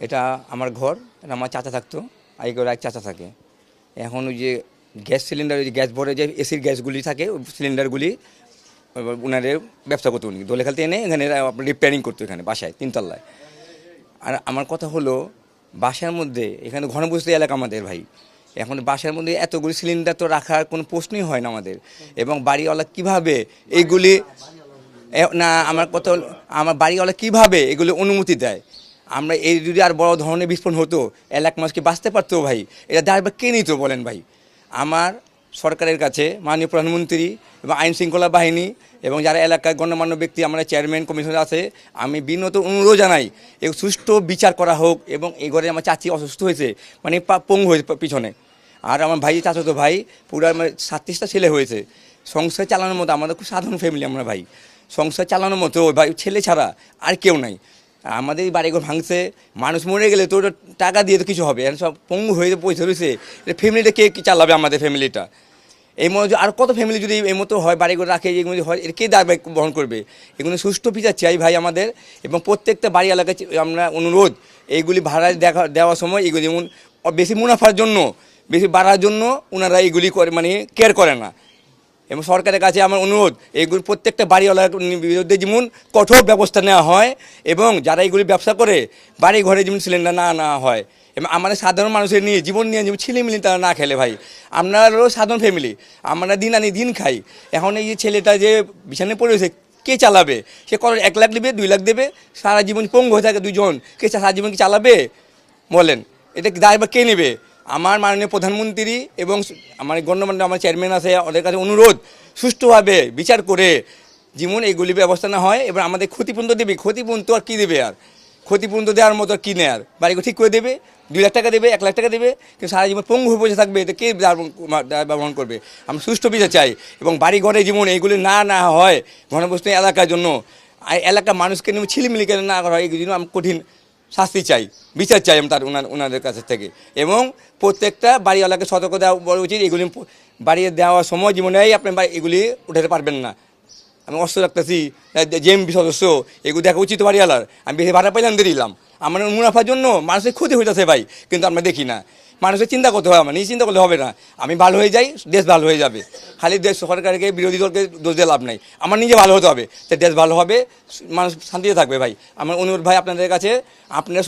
এটা আমার ঘর, এটা আমার চাচা থাকতো, এই ঘরে এক চাচা থাকে। এখন ওই যে গ্যাস সিলিন্ডার, ওই যে গ্যাস ভরে যে এসির গ্যাসগুলি থাকে, ওই সিলিন্ডারগুলি ওনাদের ব্যবসা করতো, উনি দোলেখালতে এনে এখানে রিপেয়ারিং করতো এখানে বাসায় 3 তলায়। আর আমার কথা হলো, বাসার মধ্যে এখানে ঘনবসতি এলাকা আমাদের ভাই, এখন বাসার মধ্যে এতগুলি সিলিন্ডার তো রাখার কোনো প্রশ্নই হয় না আমাদের। এবং বাড়িওয়ালা কিভাবে এইগুলি না, আমার কথা হলো, আমার বাড়িওয়ালা কিভাবে এগুলো অনুমতি দেয়? আমরা এই যদি আর বড় ধরনের বিস্ফোরণ হতো, এলাকা মানুষ কি বাঁচতে পারতো ভাই? এটা দায়ভার কে নিত বলেন ভাই? আমার সরকারের কাছে মাননীয় প্রধানমন্ত্রী এবং আইন শৃঙ্খলা বাহিনী এবং যারা এলাকায় গণ্যমান্য ব্যক্তি, আমরা চেয়ারম্যান কমিশনার আছে, আমি বিনত অনুরোধ জানাই এর সুষ্ঠু বিচার করা হোক। এবং এই ঘরে আমার চাচি অসুস্থ হয়েছে, মানে পঙ্গু হয়েছে পিছনে। আর আমার ভাই, চাচাতো ভাই, পুরো 37টা ছেলে হয়েছে। সংসার চালানোর মতো আমাদের খুব সাধারণ ফ্যামিলি আমরা ভাই, সংসার চালানোর মতো ভাই ছেলে ছাড়া আর কেউ নাই। আমাদের এই বাড়িঘর ভাঙছে, মানুষ মরে গেলে তো ওটা টাকা দিয়ে তো কিছু হবে, সব পঙ্গু হয়ে পয়সা রয়েছে। এটা ফ্যামিলিটা কে কী চালাবে? আমাদের ফ্যামিলিটা এই মতো আর কত ফ্যামিলি যদি এই মতো হয়, বাড়িঘর রাখে, এগুলো হয়, এর কে দায় বহন করবে? এগুলো সুষ্ঠু বিচার চাই ভাই আমাদের। এবং প্রত্যেকটা বাড়ি এলাকায় আমরা অনুরোধ, এইগুলি ভাড়ায় দেওয়ার সময় এগুলি যেমন বেশি মুনাফার জন্য, বেশি বাড়ার জন্য ওনারা এইগুলি করে, মানে কেয়ার করে না। এবং সরকারের কাছে আমার অনুরোধ, এইগুলি প্রত্যেকটা বাড়িওয়ালার বিরুদ্ধে যেমন কঠোর ব্যবস্থা নেওয়া হয়, এবং যারা এইগুলি ব্যবসা করে বাড়ি ঘরে যেমন সিলিন্ডার না নেওয়া হয়। এবং আমাদের সাধারণ মানুষের নিয়ে জীবন নিয়ে যেমন ছিলিমিলি তারা না খেলে ভাই। আপনারও সাধারণ ফ্যামিলি, আমরা দিন আনি দিন খাই। এখন এই যে ছেলেটা যে বিছানায় পড়েছে, কে চালাবে? সে কত 1 লাখ দেবে, 2 লাখ দেবে, সারা জীবন পঙ্গু হয়ে থাকে দুজন, কে সারা জীবন কি চালাবে বলেন? এটা দায়ভার কে নেবে? আমার মাননীয় প্রধানমন্ত্রী এবং আমার গণ্যমান্য আমার চেয়ারম্যান আছে, ওদের কাছে অনুরোধ, সুষ্ঠুভাবে বিচার করে যেমন এইগুলি ব্যবস্থা না হয়। এবার আমাদের ক্ষতিপূরণ দেবে, ক্ষতিপূরণ তো আর কী দেবে? আর ক্ষতিপূরণ তো দেওয়ার মতো কী নেয়? আর বাড়িকে ঠিক করে দেবে, 2 লাখ টাকা দেবে, 1 লাখ টাকা দেবে, কিন্তু সারা জীবন পঙ্গু হয়ে বসে থাকবে, এটা কে দায় বহন করবে? আমরা সুষ্ঠু বিচার চাই। এবং বাড়ি ঘরে যেমন এইগুলি না হয়, ঘনবসতি এলাকার জন্য, এলাকার মানুষকে নিয়ে ছিলিমিলি কেন না করা হয়, এই জন্য আমি কঠিন শাস্তি চাই, বিচার চাই আমি ওনাদের কাছে থেকে। এবং প্রত্যেকটা বাড়িওয়ালাকে সতর্ক দেওয়া বড় উচিত, এগুলি বাড়ি দেওয়ার সময় জীবনে আপনি এগুলি উঠাতে পারবেন না। আমি অস্ত্র রাখতেছি, জেএমবি সদস্য, এগুলো দেখা উচিত বাড়িওয়ালার। আমি বেশি ভাড়া পাইলাম দিলাম, আমার মুনাফার জন্য মানুষের ক্ষতি হইতেছে ভাই, কিন্তু আমরা দেখি না। মানুষের চিন্তা করতে হয়, আমার নিজে চিন্তা করলে হবে না। আমি ভালো হয়ে যাই, দেশ ভালো হয়ে যাবে। খালি দেশ সরকারকে, বিরোধী দলকে দোষ দিয়ে লাভ নাই, আমার নিজে ভালো হতে হবে, তো দেশ ভালো হবে, মানুষ শান্তিতে থাকবে ভাই। আমার অনুরোধ ভাই আপনাদের কাছে, আপনারা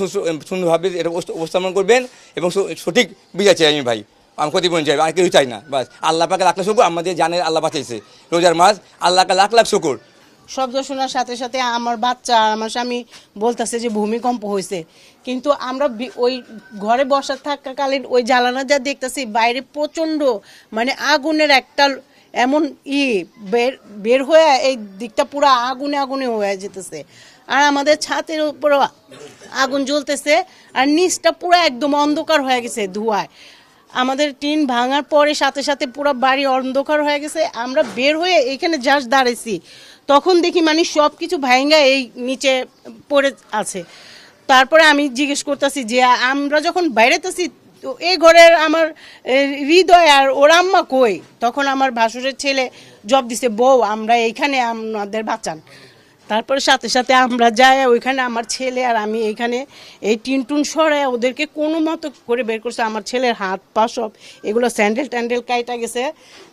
সুন্দরভাবে এটা উপস্থাপন করবেন এবং সঠিক বিচার চাই আমি ভাই। আমি ক্ষতিপূরণ চাই, আর কেউ চাই না। বাস আল্লাহ পাকে লাখ লাখ শুকুর, আমাদের জানের আল্লাহ বাঁচাইছে, রোজার মাস, আল্লাহকে লাখ লাখ শুকুর। শব্দ শোনার সাথে সাথে আমার বাচ্চা আর আমার স্বামী বলতেছে যে ভূমিকম্প হয়েছে, কিন্তু আমরা ওই ঘরে বসা থাকাকালীন ওই জ্বালানা যা দেখতেছি, বাইরে প্রচণ্ড মানে আগুনের একটা এমন বের বের হয়ে এই দিকটা পুরো আগুনে আগুনে হয়ে যেতেছে। আর আমাদের ছাদের উপর আগুন জ্বলতেছে, আর নিচটা পুরো একদম অন্ধকার হয়ে গেছে ধোঁয়ায়। আমাদের টিন ভাঙার পরে সাথে সাথে পুরো বাড়ি অন্ধকার হয়ে গেছে। আমরা বের হয়ে এখানে জাস্ট দাঁড়াইছি, তখন দেখি মানে সব কিছু ভাঙা এই নিচে পড়ে আছে। তারপরে আমি জিজ্ঞেস করতেছি যে আমরা যখন বাইরেতেছি, তো এই ঘরের আমার হৃদয় আর ওর আম্মা কই? তখন আমার ভাসুরের ছেলে জব দিছে, বউ আমরা এইখানে, আমাদের বাঁচান। তারপরে সাথে সাথে আমরা যাই ওইখানে, আমার ছেলে আর আমি এইখানে এই টিনটুন সরায় ওদেরকে কোনো মতো করে বের করছে। আমার ছেলের হাত পা সব এগুলো স্যান্ডেল ট্যান্ডেল কাইটা গেছে।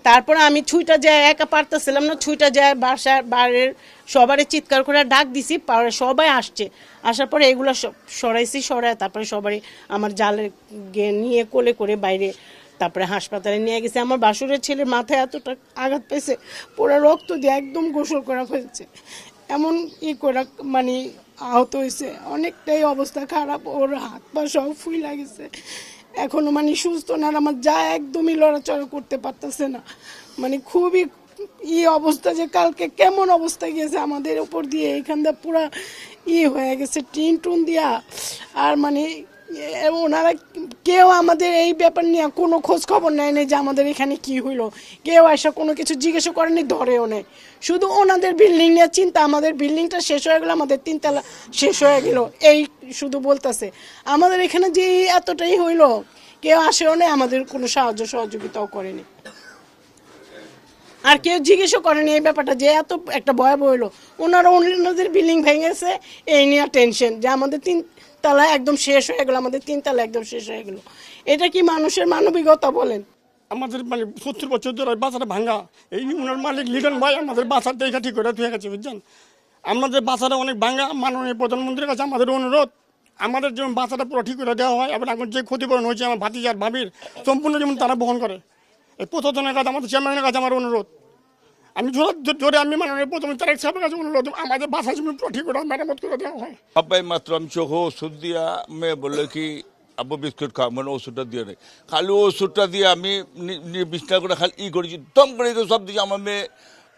তারপরে আমি ছুইটা যায়, একা পারতেছিলাম না, ছুইটা যায় বাসার বাইরের সবারই চিৎকার করে ডাক দিছি, সবাই আসছে। আসার পরে এগুলো সরাইছি, সরায় তারপরে সবারই আমার জালে নিয়ে কোলে করে বাইরে, তারপরে হাসপাতালে নিয়ে গেছে। আমার বাসুরের ছেলের মাথায় এতটা আঘাত পেয়েছে, পুরো রক্ত দিয়ে একদম গোসল করা হয়েছে, এমন করে মানে আহত হয়েছে। অনেকটাই অবস্থা খারাপ, ওর হাত পা সব ফুলে গেছে, এখনো মানে সুস্থ না। আমার যা একদমই লড়াচড়া করতে পারতেছে না, মানে খুবই অবস্থা, যে কালকে কেমন অবস্থা গিয়েছে আমাদের উপর দিয়ে, এখান দিয়ে পুরা হয়ে গেছে টিন টুন দিয়া। আর মানে ওনারা কেউ আমাদের এই ব্যাপার নিয়ে কোনো খোঁজ খবর নেয় নাই যে আমাদের এখানে কি হইলো, কেউ এসে কোনো কিছু জিজ্ঞাসা করেনি, ধরেও নেই। শুধু ওনাদের বিল্ডিং নিয়ে চিন্তা, আমাদের বিল্ডিংটা শেষ হয়ে গেলো, আমাদের 3 তলা শেষ হয়ে গেল, এই শুধু বলতেছে। আমাদের এখানে যে এতটাই হইলো, কেউ আসেও নেই, আমাদের কোনো সাহায্য সহযোগিতাও করেনি, আর কেউ জিজ্ঞেসও করেনি এই ব্যাপারটা যে এত একটা ভয়াবহ হইলো। ওনারা ওনাদের বিল্ডিং ভেঙেছে এই নিয়ে টেনশন, যে আমাদের একতলা একদম শেষ হয়ে গেল, আমাদের 3 তলা একদম শেষ হয়ে গেল। এটা কি মানুষের মানবিকতা বলেন? আমাদের মানে 70 বছর ধরে বাসাটা ভাঙা, এই ইউনিয়নের মালিক লিটন ভাই আমাদের বাসার দেখা ঠিক করে ধুয়ে গেছে, বুঝছেন। আমাদের বাসাটা অনেক ভাঙা, মাননীয় প্রধানমন্ত্রীর কাছে আমাদের অনুরোধ, আমাদের যেমন বাসাটা পুরো ঠিক করে দেওয়া হয় এবং এখন যে ক্ষতিপূরণ হয়েছে আমার ভাতিজার ভাবির সম্পূর্ণ যেমন তারা বহন করে। এই প্রশাসনের কাছে, আমাদের চেয়ারম্যানের কাছে আমার অনুরোধ, আমি জোরে আমি মাননীয় প্রধানমন্ত্রী তারেক সাহেবের কাছে অনুরোধ, আমাদের বাসা যেমন পুরো ঠিক করে মেরামত করে দেওয়া হয়। সবাই মাত্র আমি চোখে ওষুধ দিয়া মেয়ে বললে কি আব্বু বিস্কুট খাও, মানে ওষুধটা দিয়ে নেই, খালি ওষুধটা দিয়ে আমি বিছনা করে খালি করেছি, দম করে সব দিয়েছি। আমার মেয়ে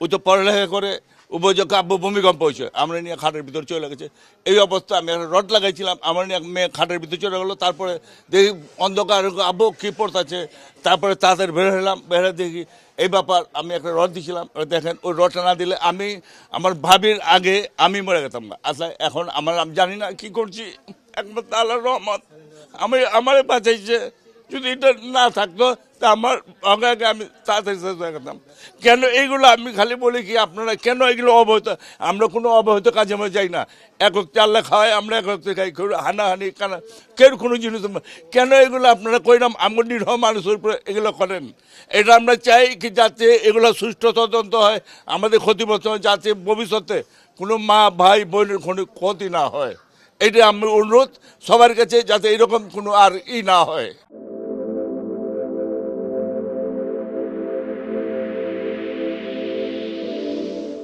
ওই তো পড়ালেখা করে, উপযোগ্য আব্বু ভূমিকম্প হয়েছে, আমরা নিয়ে খাটের ভিতর চলে গেছে। এই অবস্থা আমি একটা রড লাগাইছিলাম, আমার নিয়ে মেয়ে খাটের ভিতর চলে গেলো। তারপরে দেখি অন্ধকার, আব্বু কী পড়তেছে, তারপরে তাড়াতাড়ি বের হলাম, বের দেখি এই ব্যাপার। আমি একটা রড দিয়েছিলাম, দেখেন ওই রডটা না দিলে আমি আমার ভাবির আগে আমি মরে গেতাম না। আচ্ছা এখন আমি জানি না কি করছি, একমাত্র আল্লাহর রহমত আমারে বাঁচাইছে। যদি এটা না থাকতো তা আমার আগে আগে আমি তাড়াতাড়ি শেষ হয়ে গেতাম। কেন এইগুলো আমি খালি বলি কি আপনারা কেন এগুলো অবহিত, আমরা কোনো অবহিত কাজে আমরা যাই না, একক চাল্লা খাওয়াই, আমরা একক খাই, হানাহানি কানা কেউ কোনো জিনিস কেন এগুলো আপনারা কইরাম আমার নিরহ মানুষের উপরে এগুলো করেন। এটা আমরা চাই কি যাতে এগুলো সুষ্ঠু তদন্ত হয়, আমাদের ক্ষতিগ্রস্ত হয়, যাতে ভবিষ্যতে কোনো মা ভাই বোনের কোনো ক্ষতি না হয়। এটা আমার অনুরোধ সবার কাছে, যাতে এরকম কোনো আর না হয়।